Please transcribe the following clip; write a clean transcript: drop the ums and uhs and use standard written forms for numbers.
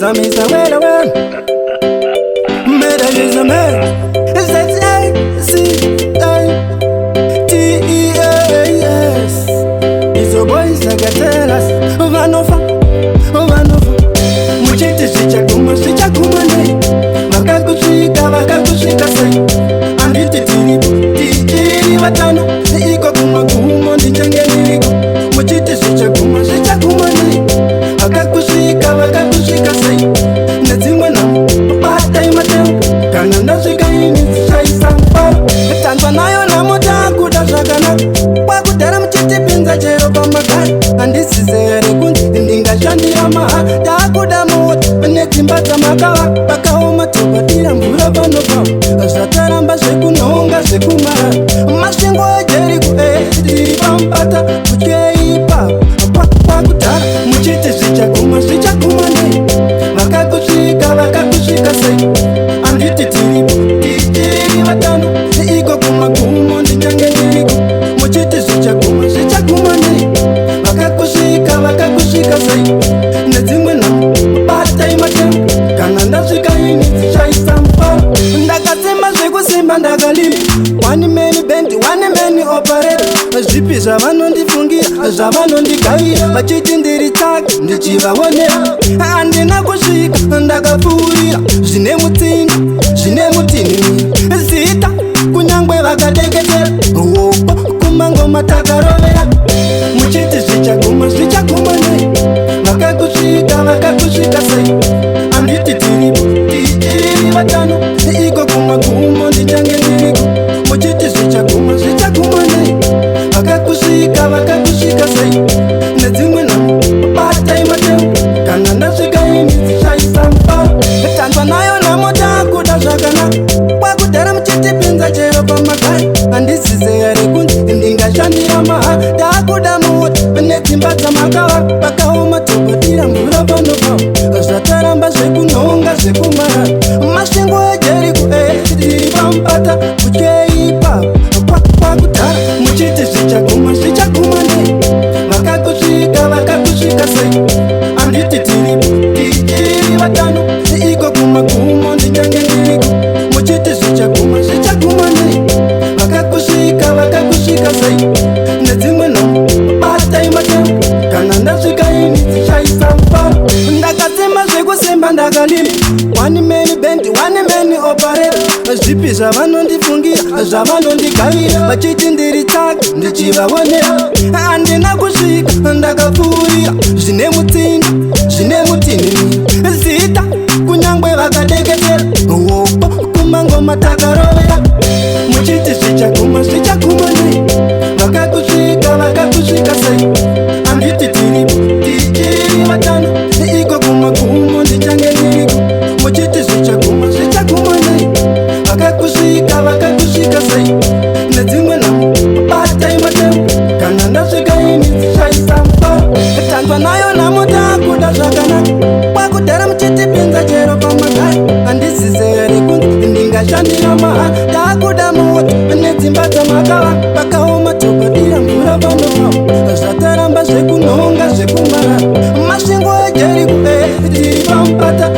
zamisa wera wera Mera is a man Z-A-C-A-T-E-A-S Izo boys zakatelas Vanova Muchiti zichaguma nei Vakakushika sei Anditi tiri vatano Iko kumagumo ndichangeniriko Muchiti zichaguma nei Vakakushika sei Nedzimwe namu Bata imatemu Kana ndasvika ini zishaisa mparo Tanzwa nayo namuta zvakanaka Kwakudhara muchitipinza chero pamagari Handisizere kunzi ndingashandira maha Takuda mota nedzimba dzamakava Pakaoma tobadira mvura panopamo Zvataramba zvekunhonga zvekumara Masvingo ejeriko tiri pamupata kucheipa Kwakudhara muchiti zvichaguma nei Vakakusvika sei Anditi tiri vatano Iko kumagumo ndichangeniriko Muchiti zvichaguma nei Vakakusvika sei Nedzimwe namu bata imatemu Kana ndasvika ini zishaisa mparo Ndakasimba zvekusimba ndakalima One man band, one man operator Zvipi zvavanondifungira, zvavanondigavira Vachiti ndiri tsaki, ndichivaonera Handina kusvika, ndakapfuurira Zvine mutini Zita, kunyangwe vakadeketera Wopa, kumangoma takarovera Muchiti zvichaguma nei Vakakusvika sei Anditi tiri vatano Iko kumagumo ndichangeniriko Muchiti zvichaguma nei Vakakusvika sei Nedzimwe namu bata imatemu Kana ndasvika ini zishaisa mparo Tanzwa nayo namuta kuda zvakanaka Kwakudhara muchitipinza chero pamagari Handisizere kunzi ndingashandira maha Takuda mota nedzimba dzamakava Pakaoma tobadira mvura panopamo Zvataramba zvekunhonga zvekumara Masvingo ejeriko tiri pamupata kucheipa Kwakudhara muchiti zvichaguma nei Vakakusvika sei Anditi tiri vatano Iko kumagumo ndichangeniriko Muchiti zvichaguma nei Vakakusvika sei Nedzimwe namu bata imatemu Kana ndasvika ini zishaisa mparo Ndakasimba zvekusimba ndakalima One man band, one man operator Zvipi zvavanondifungira, zvavanondigavira Vachiti ndiri tsaki, ndichivaonera Handina kusvika, ndakapfuurira Zvine mutini Zita, kunyangwe vakadeketera Wopa, kumangoma takarovera Muchiti zvichaguma nei Vakakusvika sei Anditi tiri vatano Iko kumagumo ndichangeniriko Muchiti zvichaguma nei Vakakusvika sei Nedzimwe namu bata imatemu Kana ndasvika ini zishaisa mparo Tanzwa nayo namuta kuda zvakanaka Kwakudhara muchitipinza chero pamagari Handisizere kunzi ndingashandira maha Takuda mota nedzimba dzamakava Pakaoma tobadira mvura panopamo Zvataramba zvekunhonga zvekumara Masvingo ejeriko tiri pamupata